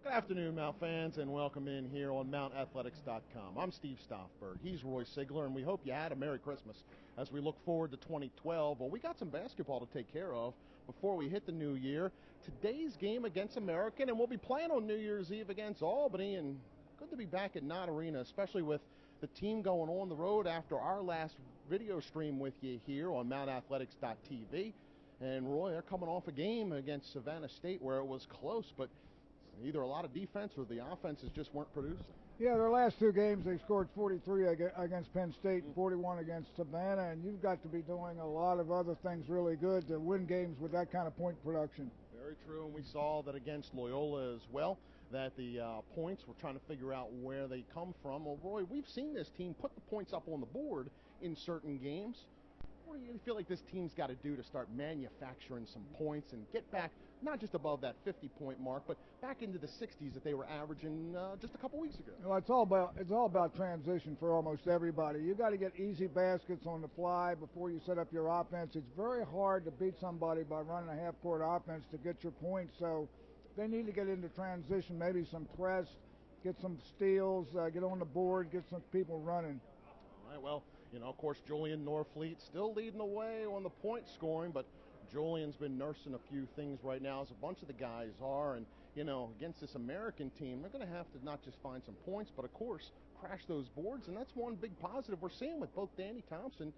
Good afternoon, Mount fans, and welcome in here on MountAthletics.com. I'm Steve Stoffberg. He's Roy Sigler, and we hope you had a Merry Christmas as we look forward to 2012. Well, we got some basketball to take care of before we hit the new year. Today's game against American, and we'll be playing on New Year's Eve against Albany, and good to be back at Knott Arena, especially with the team going on the road after our last video stream with you here on MountAthletics.tv. And Roy, they're coming off a game against Savannah State where it was close, but either a lot of defense or the offenses just weren't producing. Yeah, their last two games they scored 43 against Penn State and 41 against Savannah, and you've got to be doing a lot of other things really good to win games with that kind of point production. Very true, and we saw that against Loyola as well, that the points, we're trying to figure out where they come from. Well, Roy, we've seen this team put the points up on the board in certain games. What do you feel like this team's got to do to start manufacturing some points and get back, not just above that 50-point mark, but back into the 60s that they were averaging just a couple weeks ago? Well, it's all about transition for almost everybody. You got to get easy baskets on the fly before you set up your offense. It's very hard to beat somebody by running a half-court offense to get your points. So they need to get into transition, maybe some press, get some steals, get on the board, get some people running. All right, well, you know, of course, Julian Norfleet still leading the way on the point scoring, but Julian's been nursing a few things right now, as a bunch of the guys are. And, you know, against this American team, they're going to have to not just find some points, but, of course, crash those boards. And that's one big positive we're seeing with both Danny Thompson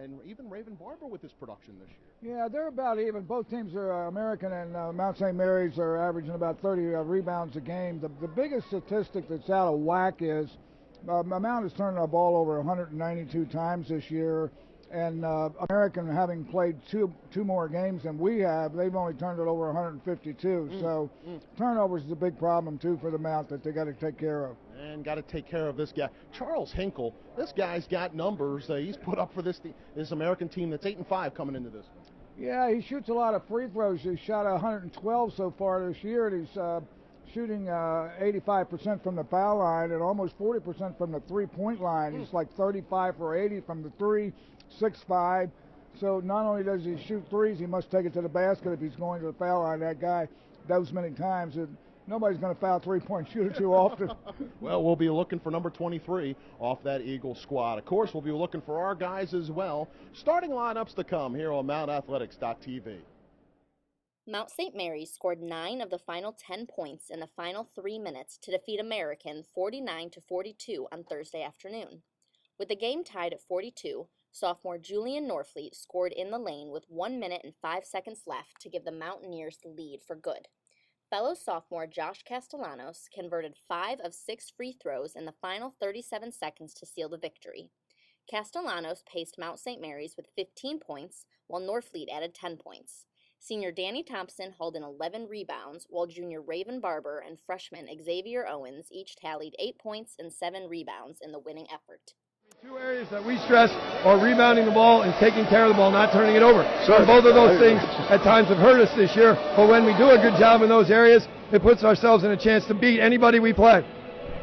and even Raven Barber with his production this year. Yeah, they're about even. Both teams are American and Mount St. Mary's are averaging about 30 rebounds a game. The biggest statistic that's out of whack is Mount has turned the ball over 192 times this year, and American, having played two more games than we have, they've only turned it over 152. So turnovers is a big problem, too, for the Mount that they got to take care of. And got to take care of this guy. Charles Hinkle, this guy's got numbers. He's put up for this American team that's 8-5 coming into this one. Yeah, he shoots a lot of free throws. He's shot 112 so far this year, and he's shooting 85% from the foul line and almost 40% from the three-point line. He's like 35 for 80 from the three, 6'5". So not only does he shoot threes, he must take it to the basket if he's going to the foul line. That guy those many times. Nobody's going to foul three-point shooter too often. Well, we'll be looking for number 23 off that Eagle squad. Of course, we'll be looking for our guys as well. Starting lineups to come here on MountAthletics.tv. Mount St. Mary's scored 9 of the final 10 points in the final 3 minutes to defeat American 49-42 on Thursday afternoon. With the game tied at 42, sophomore Julian Norfleet scored in the lane with 1 minute and 5 seconds left to give the Mountaineers the lead for good. Fellow sophomore Josh Castellanos converted 5 of 6 free throws in the final 37 seconds to seal the victory. Castellanos paced Mount St. Mary's with 15 points, while Norfleet added 10 points. Senior Danny Thompson hauled in 11 rebounds, while junior Raven Barber and freshman Xavier Owens each tallied 8 points and 7 rebounds in the winning effort. Two areas that we stress are rebounding the ball and taking care of the ball, not turning it over. So both of those things at times have hurt us this year, but when we do a good job in those areas, it puts ourselves in a chance to beat anybody we play.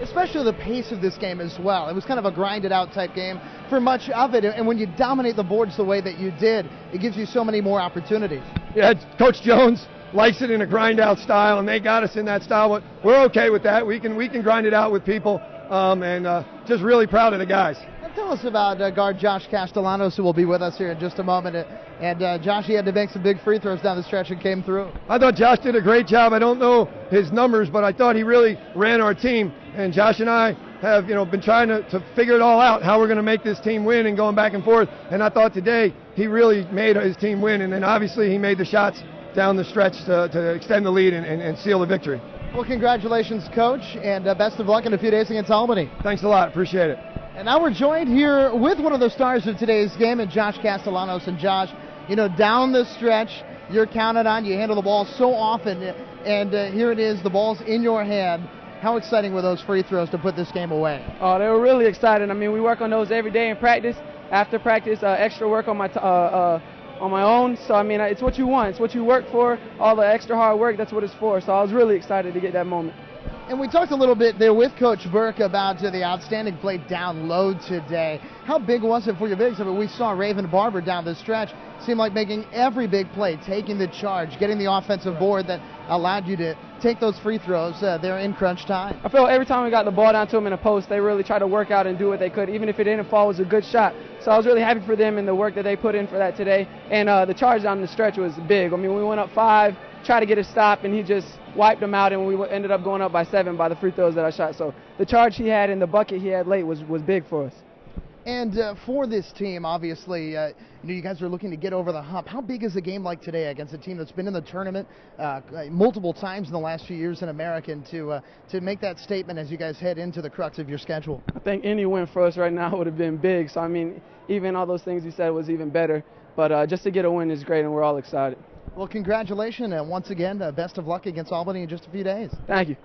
Especially the pace of this game as well. It was kind of a grinded out type game for much of it, and when you dominate the boards the way that you did, it gives you so many more opportunities. Yeah, Coach Jones likes it in a grind out style, and they got us in that style, but we're okay with that. We can grind it out with people, and just really proud of the guys. Tell us about guard Josh Castellanos, who will be with us here in just a moment. And Josh, he had to make some big free throws down the stretch and came through. I thought Josh did a great job. I don't know his numbers, but I thought he really ran our team. And Josh and I have, been trying to figure it all out, how we're going to make this team win and going back and forth. And I thought today he really made his team win. And then obviously he made the shots down the stretch to extend the lead and seal the victory. Well, congratulations, Coach, and best of luck in a few days against Albany. Thanks a lot. Appreciate it. And now we're joined here with one of the stars of today's game, and Josh Castellanos. And Josh, down the stretch, you're counted on. You handle the ball so often, and here it is, the ball's in your hand. How exciting were those free throws to put this game away? Oh, they were really exciting. I mean, we work on those every day in practice. After practice, extra work on my own. So, I mean, it's what you want. It's what you work for. All the extra hard work, that's what it's for. So I was really excited to get that moment. And we talked a little bit there with Coach Burke about the outstanding play down low today. How big was it for your bigs? I mean, we saw Raven Barber down the stretch seem like making every big play, taking the charge, getting the offensive board that allowed you to take those free throws there in crunch time. I felt every time we got the ball down to them in the post, they really tried to work out and do what they could. Even if it didn't fall, it was a good shot. So I was really happy for them and the work that they put in for that today. And the charge down the stretch was big. I mean, we went up 5, tried to get a stop, and he just wiped them out, and we ended up going up by 7 by the free throws that I shot. So the charge he had and the bucket he had late was big for us. And for this team, obviously, you guys are looking to get over the hump. How big is a game like today against a team that's been in the tournament multiple times in the last few years in American to make that statement as you guys head into the crux of your schedule? I think any win for us right now would have been big. So, I mean, even all those things you said was even better. But just to get a win is great, and we're all excited. Well, congratulations, and once again, best of luck against Albany in just a few days. Thank you.